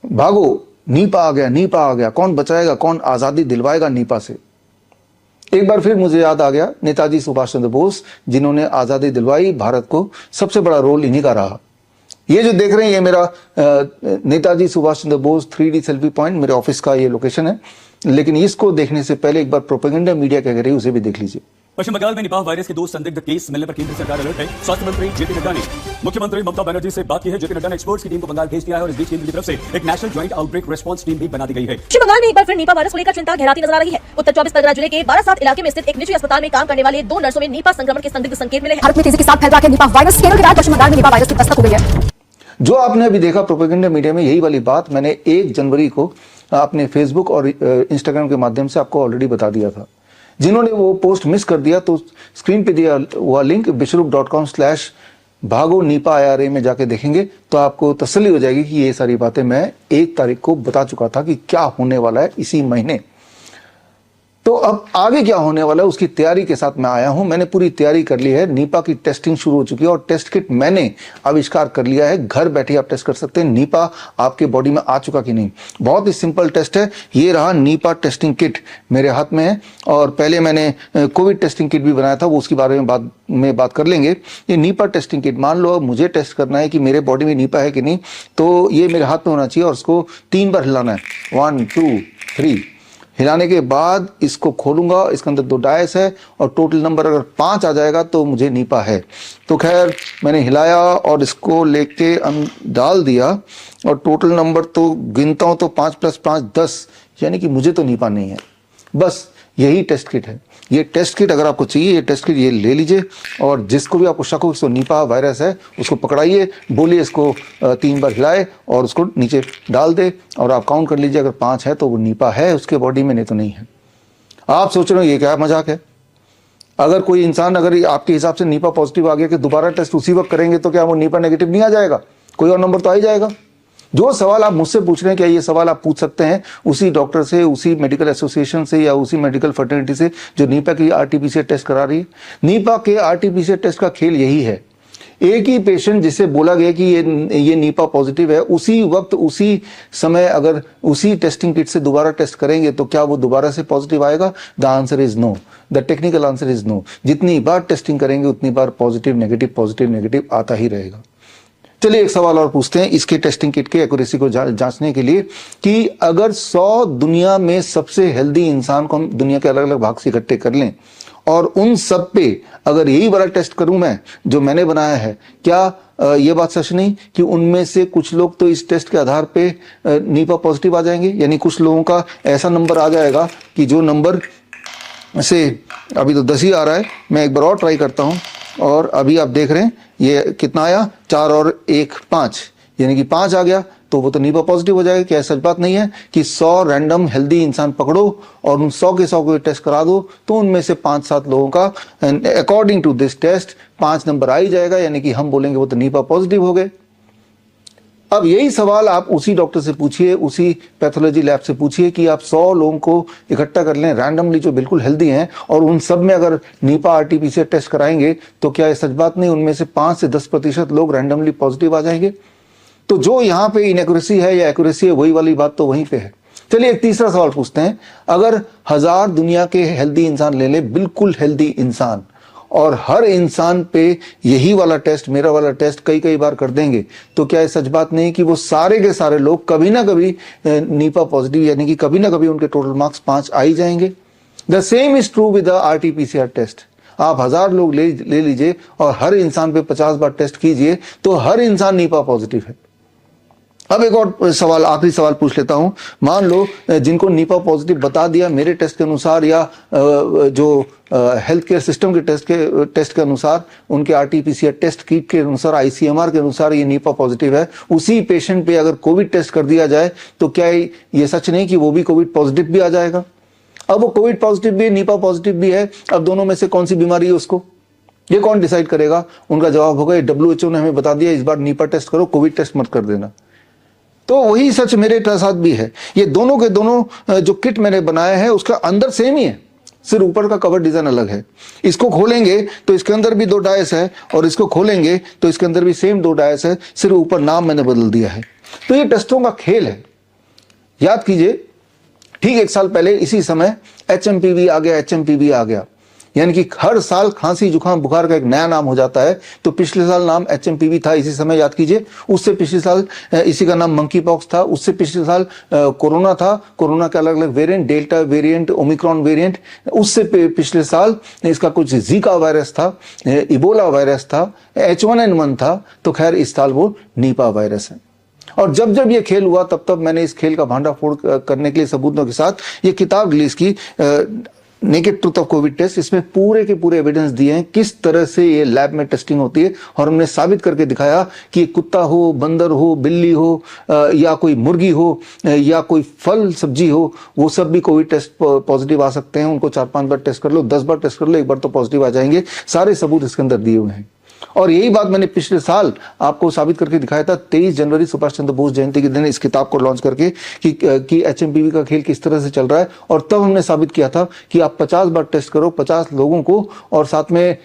भागो, नीपा आ गया, नीपा आ गया, कौन बचाएगा, कौन आजादी दिलवाएगा नीपा से। एक बार फिर मुझे याद आ गया नेताजी सुभाष चंद्र बोस, जिन्होंने आजादी दिलवाई, भारत को सबसे बड़ा रोल इन्हीं का रहा। ये जो देख रहे हैं ये मेरा Netaji Subhash Chandra Bose 3D selfie point, मेरे ऑफिस का ये लोकेशन है। लेकिन इसको देखने से पहले एक बार प्रोपेगेंडा मीडिया क्या कह रही है उसे भी देख लीजिए। पश्चिम बंगाल में निपाह वायरस के 2 संदिग्ध केस मिलने पर केंद्र सरकार अलर्ट है। स्वास्थ्य मंत्री जेपी नड्डा ने मुख्यमंत्री ममता बनर्जी से बात की है। जेपी नड्डा ने एक्सपर्ट्स की टीम को बंगाल भेज दिया है और इस बीच केंद्र की तरफ से एक national joint outbreak response team भी बना दी गई है। पश्चिम बंगाल में एक बार फिर नीपा वायरस को लेकर चिंता गहराती नजर आ रही है। उत्तर 24 परगना जिले के बारासात इलाके में स्थित एक निजी अस्पताल में काम करने वाले 2 नर्सों में नीपा संक्रमण के संदिग्ध संकेत मिले हैं। भारत में तेजी के साथ फैल रहा है नीपा वायरस। केरल के बाद पश्चिम बंगाल में नीपा वायरस की दस्तक हो गई है। जो आपने अभी देखा प्रोपेगेंडा मीडिया में, यही वाली बात मैंने 1 जनवरी को अपने फेसबुक और इंस्टाग्राम के माध्यम से आपको ऑलरेडी बता दिया था। जिन्होंने वो पोस्ट मिस कर दिया तो स्क्रीन पे दिया हुआ लिंक bishrup.com/भागो नीपा IRA में जाके देखेंगे तो आपको तसल्ली हो जाएगी कि ये सारी बातें मैं 1 तारीख को बता चुका था कि क्या होने वाला है इसी महीने। तो अब आगे क्या होने वाला है उसकी तैयारी के साथ मैं आया हूं। मैंने पूरी तैयारी कर ली है। नीपा की टेस्टिंग शुरू हो चुकी है और टेस्ट किट मैंने आविष्कार कर लिया है। घर बैठे आप टेस्ट कर सकते हैं नीपा आपके बॉडी में आ चुका कि नहीं। बहुत ही सिंपल टेस्ट है। ये रहा नीपा टेस्टिंग किट मेरे हाथ में है। और पहले मैंने कोविड टेस्टिंग किट भी बनाया था, वो उसके बारे में बात कर लेंगे। ये नीपा टेस्टिंग किट, मान लो मुझे टेस्ट करना है कि मेरे बॉडी में नीपा है कि नहीं, तो ये मेरे हाथ में होना चाहिए और उसको 3 बार हिलाना है। 1 2 3 हिलाने के बाद इसको खोलूंगा। इसके अंदर 2 डायस है और टोटल नंबर अगर 5 आ जाएगा तो मुझे नीपा है। तो खैर मैंने हिलाया और इसको लेके डाल दिया और टोटल नंबर तो गिनता हूं तो 5 + 5 10, यानी कि मुझे तो नीपा नहीं है। बस यही टेस्ट किट है। ये टेस्ट किट अगर आपको चाहिए, ये टेस्ट किट ये ले लीजिए और जिसको भी आपको शक हो इसको नीपा वायरस है उसको पकड़ाइए, बोलिए इसको 3 बार हिलाए और उसको नीचे डाल दे और आप काउंट कर लीजिए। अगर 5 है तो वो नीपा है उसके बॉडी में, नहीं तो नहीं है। आप सोच रहे हो ये क्या मजाक है। अगर कोई इंसान अगर आपके हिसाब से नीपा पॉजिटिव आ गया कि दोबारा टेस्ट उसी वक्त करेंगे तो क्या वो नीपा नेगेटिव नहीं आ जाएगा? कोई और नंबर तो आ ही जाएगा। जो सवाल आप मुझसे पूछ रहे हैं क्या ये सवाल आप पूछ सकते हैं उसी डॉक्टर से, उसी मेडिकल एसोसिएशन से या उसी मेडिकल फर्टिलिटी से जो नीपा की RT-PCR टेस्ट करा रही है। नीपा के RT-PCR टेस्ट का खेल यही है। एक ही पेशेंट जिसे बोला गया कि ये नीपा पॉजिटिव है, उसी वक्त उसी समय अगर उसी टेस्टिंग किट से दोबारा टेस्ट करेंगे तो क्या वो दोबारा से पॉजिटिव आएगा? The answer is no. The technical answer is no. जितनी बार टेस्टिंग करेंगे उतनी बार पॉजिटिव नेगेटिव आता ही रहेगा। चलिए एक सवाल और पूछते हैं इसके टेस्टिंग किट के एक्यूरेसी को जांचने के लिए कि अगर 100 दुनिया में सबसे हेल्दी इंसान को हम दुनिया के अलग अलग भाग से इकट्ठे कर लें और उन सब पे अगर यही वाला टेस्ट करूं मैं जो मैंने बनाया है, क्या ये बात सच नहीं कि उनमें से कुछ लोग तो इस टेस्ट के आधार पे नीपा पॉजिटिव आ जाएंगे? यानी कुछ लोगों का ऐसा नंबर आ जाएगा कि जो नंबर से अभी तो 10 ही आ रहा है, मैं एक बार और ट्राई करता हूं और अभी आप देख रहे हैं ये कितना आया, 4 और 1 5, यानी कि 5 आ गया तो वो तो नीपा पॉजिटिव हो जाएगा। क्या सच बात नहीं है कि 100 रैंडम हेल्दी इंसान पकड़ो और उन 100 के 100 को टेस्ट करा दो तो उनमें से 5-7 लोगों का according to this test 5 number आ ही जाएगा, यानी कि हम बोलेंगे वो तो नीपा पॉजिटिव हो गए। अब यही सवाल आप उसी डॉक्टर से पूछिए, उसी पैथोलॉजी लैब से पूछिए कि आप 100 लोगों को इकट्ठा कर लें रैंडमली जो बिल्कुल हेल्दी हैं और उन सब में अगर नीपा RT-PCR टेस्ट कराएंगे तो क्या ये सच बात नहीं उनमें से 5 से 10% लोग रैंडमली पॉजिटिव आ जाएंगे? तो जो यहाँ पे इनएक्यूरेसी है या एक्यूरेसी है वही वाली बात तो वहीं पे है। चलिए एक तीसरा सवाल पूछते हैं। अगर 1000 दुनिया के हेल्दी इंसान ले ले, बिल्कुल हेल्दी इंसान, और हर इंसान पे यही वाला टेस्ट, मेरा वाला टेस्ट कई बार कर देंगे तो क्या ये सच बात नहीं कि वो सारे के सारे लोग कभी ना कभी नीपा पॉजिटिव, यानी कि कभी ना कभी उनके टोटल मार्क्स 5 आ ही जाएंगे? The same is true with the RT-PCR test. आप 1000 लोग ले लीजिए और हर इंसान पे 50 बार टेस्ट कीजिए तो हर इंसान नीपा पॉजिटिव है। अब एक और सवाल, आखिरी सवाल पूछ लेता हूं। मान लो जिनको नीपा पॉजिटिव बता दिया मेरे टेस्ट के अनुसार या जो हेल्थ केयर सिस्टम के टेस्ट के अनुसार, उनके RT-PCR टेस्ट किट के अनुसार, ICMR के अनुसार ये नीपा पॉजिटिव है, उसी पेशेंट पे अगर कोविड टेस्ट कर दिया जाए तो क्या ये सच नहीं कि वो भी कोविड पॉजिटिव भी आ जाएगा? अब वो कोविड पॉजिटिव भी है, नीपा पॉजिटिव भी है, अब दोनों में से कौन सी बीमारी है उसको ये कौन डिसाइड करेगा? उनका जवाब होगा WHO ने हमें बता दिया इस बार नीपा टेस्ट करो, कोविड टेस्ट मत कर देना। तो वही सच मेरे साथ भी है। ये दोनों के दोनों जो किट मैंने बनाया है उसका अंदर सेम ही है, सिर्फ ऊपर का कवर डिजाइन अलग है। इसको खोलेंगे तो इसके अंदर भी 2 डायस है और इसको खोलेंगे तो इसके अंदर भी सेम 2 डायस है, सिर्फ ऊपर नाम मैंने बदल दिया है। तो ये टेस्टों का खेल है। याद कीजिए, ठीक 1 साल पहले इसी समय HMPV आ गया, HMPV आ गया, यानी कि हर साल खांसी जुकाम बुखार का एक नया नाम हो जाता है। तो पिछले साल नाम HMPV था इसी समय, याद कीजिए। उससे पिछले साल इसी का नाम मंकी पॉक्स था। उससे पिछले साल कोरोना था, कोरोना के अलग अलग variant, delta variant, Omicron variant. उससे पिछले साल इसका कुछ जीका वायरस था, इबोला वायरस था, H1N1 था। तो खैर इस साल वो नीपा वायरस है। और जब जब ये खेल हुआ तब तब मैंने इस खेल का भांडाफोड़ करने के लिए सबूतों के साथ ये किताब रिलीज की, naked truth of COVID test. इसमें पूरे के पूरे एविडेंस दिए हैं किस तरह से ये लैब में टेस्टिंग होती है, और हमने साबित करके दिखाया कि कुत्ता हो, बंदर हो, बिल्ली हो, या कोई मुर्गी हो, या कोई फल सब्जी हो, वो सब भी कोविड टेस्ट पॉजिटिव आ सकते हैं। उनको 4-5 बार टेस्ट कर लो, 10 बार टेस्ट कर लो, एक बार तो पॉजिटिव आ जाएंगे। सारे सबूत इसके अंदर दिए हुए हैं। और यही बात मैंने पिछले साल आपको साबित करके दिखाया था 23 जनवरी सुभाष चंद्र बोस जयंती के दिन इस किताब को लॉन्च करके कि HMPV का खेल किस तरह से चल रहा है। और तब हमने साबित किया था कि आप 50 बार टेस्ट करो, 50 लोगों को, और साथ में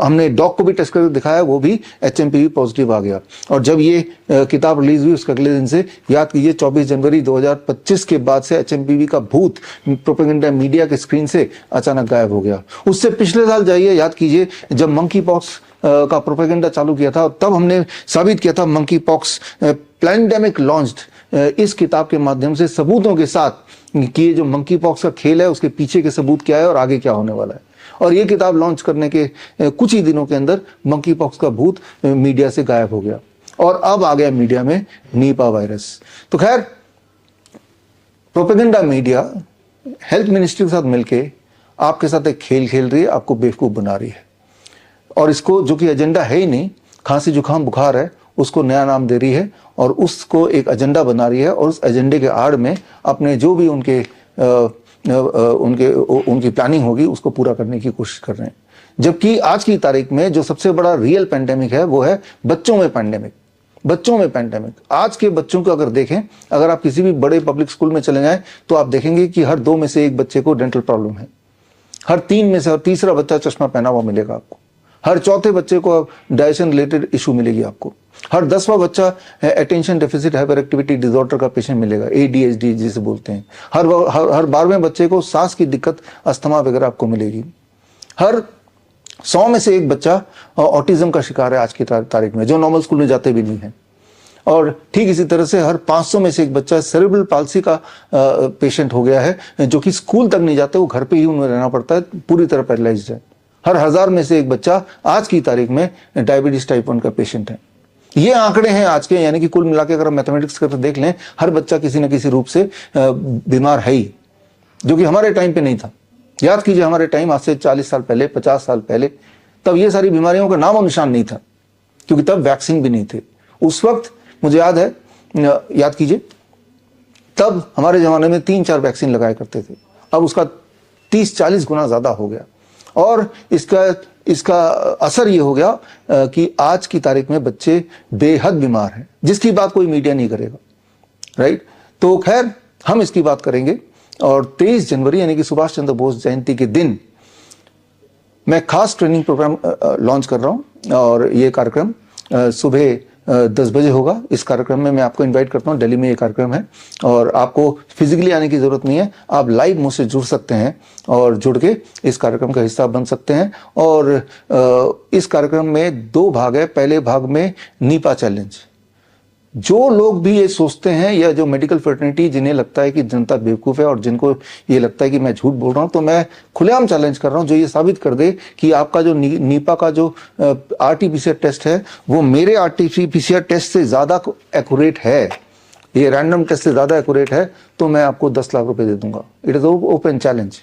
हमने डॉग को भी टेस्ट करके दिखाया, वो भी HMPV पॉजिटिव आ गया। और जब ये किताब रिलीज हुई उसके अगले दिन से, याद कीजिए 24 जनवरी 2025 के बाद से HMPV का भूत प्रोपेगेंडा मीडिया के स्क्रीन से अचानक गायब हो गया। उससे पिछले साल जाइए, याद कीजिए जब मंकी पॉक्स का प्रोपेगेंडा चालू किया था, तब हमने साबित किया था मंकी पॉक्स पैंडेमिक लॉन्च्ड इस किताब के माध्यम से सबूतों के साथ कि ये जो मंकी पॉक्स का खेल है उसके पीछे के सबूत क्या है और आगे क्या होने वाला है। और ये किताब लॉन्च करने के कुछ ही दिनों के अंदर मंकी पॉक्स का भूत मीडिया से गायब हो गया, और अब आ गया मीडिया में नीपा वायरस। तो खैर प्रोपेगेंडा मीडिया हेल्थ मिनिस्ट्री के साथ मिलके आपके साथ एक खेल खेल रही है, आपको बेवकूफ बना रही है। और इसको, जो कि एजेंडा है ही नहीं, खांसी जुकाम बुखार है, उसको नया नाम दे रही है और उसको एक एजेंडा बना रही है। और उस एजेंडे के आड़ में अपने जो भी उनकी प्लानिंग होगी उसको पूरा करने की कोशिश कर रहे हैं। जबकि आज की तारीख में जो सबसे बड़ा रियल पैंडेमिक है वो है बच्चों में पैंडेमिक। बच्चों में पैंडेमिक, आज के बच्चों को अगर देखें, अगर आप किसी भी बड़े पब्लिक स्कूल में चले जाएं तो आप देखेंगे कि हर 2 में से 1 बच्चे को डेंटल प्रॉब्लम है, हर 3 में से हर तीसरा बच्चा चश्मा पहना हुआ मिलेगा आपको, हर चौथे बच्चे को डाइजेशन रिलेटेड इशू मिलेगी आपको, हर 10वां बच्चा attention deficit hyper activity disorder का पेशेंट मिलेगा, ADHD जिसे बोलते हैं, हर 12वें बच्चे को सांस की दिक्कत, अस्थमा वगैरह आपको मिलेगी, हर 100 में से 1 बच्चा ऑटिज्म का शिकार है आज की तारीख में, जो नॉर्मल स्कूल में जाते भी नहीं है। और ठीक इसी तरह से हर 500 में से 1 बच्चा सेरेब्रल पाल्सी का पेशेंट हो गया है, जो कि स्कूल तक नहीं जाते, वो घर पे ही उन्हें रहना पड़ता है, पूरी तरह पैरालाइज्ड है। हर 1000 में से 1 बच्चा आज की तारीख में डायबिटीज टाइप 1 का पेशेंट है। ये आंकड़े हैं आज के, यानी कि कुल मिला के अगर मैथमेटिक्स करके देख लें, हर बच्चा किसी न किसी रूप से बीमार है ही, जो कि हमारे टाइम पे नहीं था। याद कीजिए हमारे टाइम, आज से 40 साल पहले, 50 साल पहले, तब ये सारी बीमारियों का नामो निशान नहीं था, क्योंकि तब वैक्सीन भी नहीं थे। उस वक्त मुझे याद है, याद कीजिए, तब हमारे जमाने में 3-4 वैक्सीन लगाया करते थे, अब उसका 30-40 गुना ज्यादा हो गया। और इसका असर ये हो गया कि आज की तारीख में बच्चे बेहद बीमार हैं, जिसकी बात कोई मीडिया नहीं करेगा, राइट। तो खैर हम इसकी बात करेंगे। और 23 जनवरी यानी कि सुभाष चंद्र बोस जयंती के दिन मैं खास ट्रेनिंग प्रोग्राम लॉन्च कर रहा हूं, और ये कार्यक्रम सुबह 10 बजे होगा। इस कार्यक्रम में मैं आपको इनवाइट करता हूं, दिल्ली में ये कार्यक्रम है, और आपको फिजिकली आने की जरूरत नहीं है, आप लाइव मुझसे जुड़ सकते हैं और जुड़ के इस कार्यक्रम का हिस्सा बन सकते हैं। और इस कार्यक्रम में 2 भाग है। पहले भाग में नीपा चैलेंज। जो लोग भी ये सोचते हैं, या जो मेडिकल फ्रेटर्निटी जिन्हें लगता है कि जनता बेवकूफ़ है और जिनको ये लगता है कि मैं झूठ बोल रहा हूं, तो मैं खुलेआम चैलेंज कर रहा हूं, जो ये साबित कर दे कि आपका जो नीपा का जो RT-PCR टेस्ट है वो मेरे RT-PCR टेस्ट से ज़्यादा एक्यूरेट है, ये रैंडम टेस्ट से ज़्यादा एक्यूरेट है, तो मैं आपको 10 लाख रुपये दे दूंगा। It is open challenge.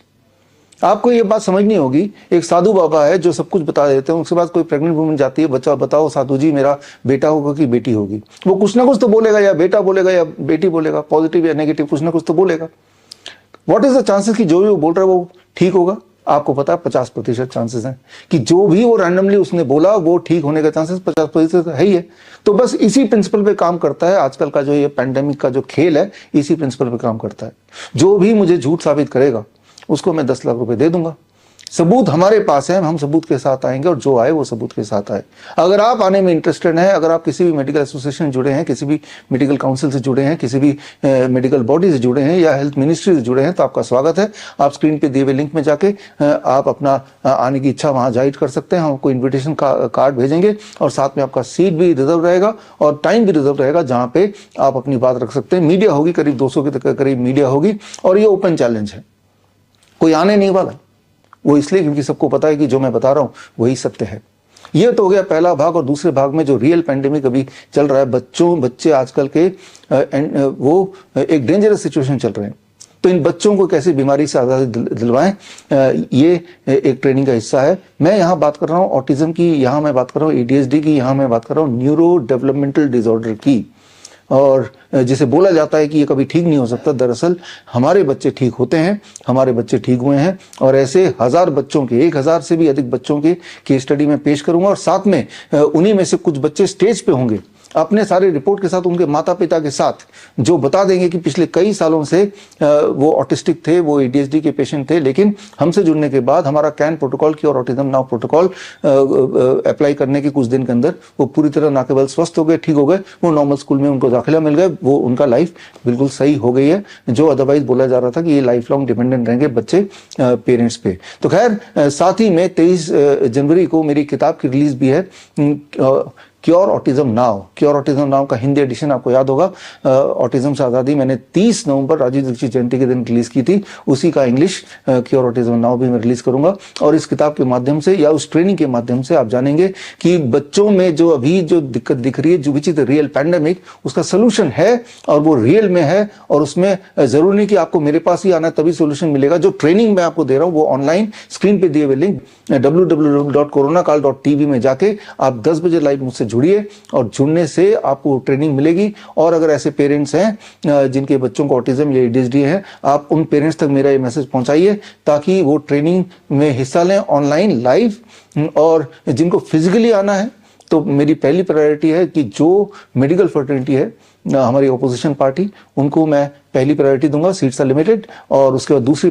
आपको ये बात समझनी होगी, एक साधु बाबा है जो सब कुछ बता देते हैं, उसके बाद कोई प्रेग्नेंट वुमन जाती है, बच्चा बताओ साधु जी मेरा बेटा होगा कि बेटी होगी, वो कुछ ना कुछ तो बोलेगा, या बेटा बोलेगा या बेटी बोलेगा, पॉजिटिव या नेगेटिव कुछ ना कुछ तो बोलेगा। व्हाट इज द चांसेस कि जो भी वो बोल रहा है वो ठीक होगा? आपको पता है 50% चांसेस हैं कि जो भी वो रैंडमली उसने बोला वो ठीक होने का चांसेस 50% है ही है। तो बस इसी प्रिंसिपल पे काम करता है आजकल का जो ये पैंडेमिक का जो खेल है, इसी प्रिंसिपल पे काम करता है। जो भी मुझे झूठ साबित करेगा उसको मैं 10 लाख रुपए दे दूंगा। सबूत हमारे पास है, हम सबूत के साथ आएंगे और जो आए वो सबूत के साथ आए। अगर आप आने में इंटरेस्टेड हैं, अगर आप किसी भी मेडिकल एसोसिएशन से जुड़े हैं, किसी भी मेडिकल काउंसिल से जुड़े हैं, किसी भी मेडिकल बॉडी से जुड़े हैं या हेल्थ मिनिस्ट्री से जुड़े हैं, तो आपका स्वागत है। आप स्क्रीन पे दिए हुए लिंक में जाके आप अपना आने की इच्छा वहां जाहिर कर सकते हैं। हम आपको इन्विटेशन कार्ड भेजेंगे और साथ में आपका सीट भी रिजर्व रहेगा और टाइम भी रिजर्व रहेगा जहां पे आप अपनी बात रख सकते हैं। मीडिया होगी, करीब 200 के करीब मीडिया होगी और ये ओपन चैलेंज है, कोई आने नहीं वाला। वो इसलिए क्योंकि सबको पता है कि जो मैं बता रहा हूं वही सत्य है। ये तो हो गया पहला भाग। और दूसरे भाग में जो रियल पैंडेमिक अभी चल रहा है, बच्चे आजकल के वो एक डेंजरस सिचुएशन चल रहे हैं, तो इन बच्चों को कैसे बीमारी से आज़ादी दिलवाएं, ये एक ट्रेनिंग का हिस्सा है। मैं यहाँ बात कर रहा हूँ ऑटिज्म की, यहाँ मैं बात कर रहा हूँ ADHD की, यहाँ मैं बात कर रहा हूँ न्यूरो डेवलपमेंटल डिसऑर्डर की। और जिसे बोला जाता है कि ये कभी ठीक नहीं हो सकता, दरअसल हमारे बच्चे ठीक होते हैं, हमारे बच्चे ठीक हुए हैं। और ऐसे 1000 बच्चों के, 1000 से भी अधिक बच्चों के केस स्टडी में पेश करूंगा और साथ में उन्हीं में से कुछ बच्चे स्टेज पे होंगे अपने सारे रिपोर्ट के साथ, उनके माता पिता के साथ, जो बता देंगे कि पिछले कई सालों से वो ऑटिस्टिक थे, वो ADHD के पेशेंट थे, लेकिन हमसे जुड़ने के बाद हमारा कैन प्रोटोकॉल की और ऑटिज्म नाउ प्रोटोकॉल अप्लाई करने के कुछ दिन के अंदर वो पूरी तरह ना केवल स्वस्थ हो गए, ठीक हो गए, वो नॉर्मल स्कूल में उनको दाखिला मिल गए, वो उनका लाइफ बिल्कुल सही हो गई है। जो अदरवाइज बोला जा रहा था कि ये लाइफ लॉन्ग डिपेंडेंट रहेंगे बच्चे पेरेंट्स पे। तो खैर, साथ ही में 23 जनवरी को मेरी किताब की रिलीज भी है, cure autism now. Cure autism now का हिंदी एडिशन आपको याद होगा, ऑटिज्म से आज़ादी, मैंने 30 नवंबर राजीव दीक्षित जयंती के दिन रिलीज की थी। उसी का इंग्लिश क्योर ऑटिज्म नाउ भी मैं रिलीज करूंगा। और इस किताब के माध्यम से या उस ट्रेनिंग के माध्यम से आप जानेंगे कि बच्चों में जो अभी जो दिक्कत दिख रही है, जो which is the real pandemic, उसका सोल्यूशन है और वो रियल में है। और उसमें जरूरी नहीं कि आपको मेरे पास ही आना है तभी सोल्यूशन मिलेगा। जो ट्रेनिंग मैं आपको दे रहा हूँ वो ऑनलाइन स्क्रीन पे दिए हुए लिंक www.coronakal.tv में जाके आप 10 बजे लाइव मुझसे जुड़िए और जुड़ने से आपको ट्रेनिंग मिलेगी। और अगर ऐसे पेरेंट्स हैं जिनके बच्चों को ऑटिज्म या ADHD है, आप उन पेरेंट्स तक मेरा ये मैसेज पहुंचाइए ताकि वो ट्रेनिंग में हिस्सा लें ऑनलाइन लाइव। और जिनको फिजिकली आना है तो मेरी पहली प्रायोरिटी है कि जो मेडिकल फर्टर्निटी है, हमारी ऑपोजिशन पार्टी, उनको मैं पहली प्रायोरिटी दूंगा, सीट्स आर लिमिटेड। और उसके बाद दूसरी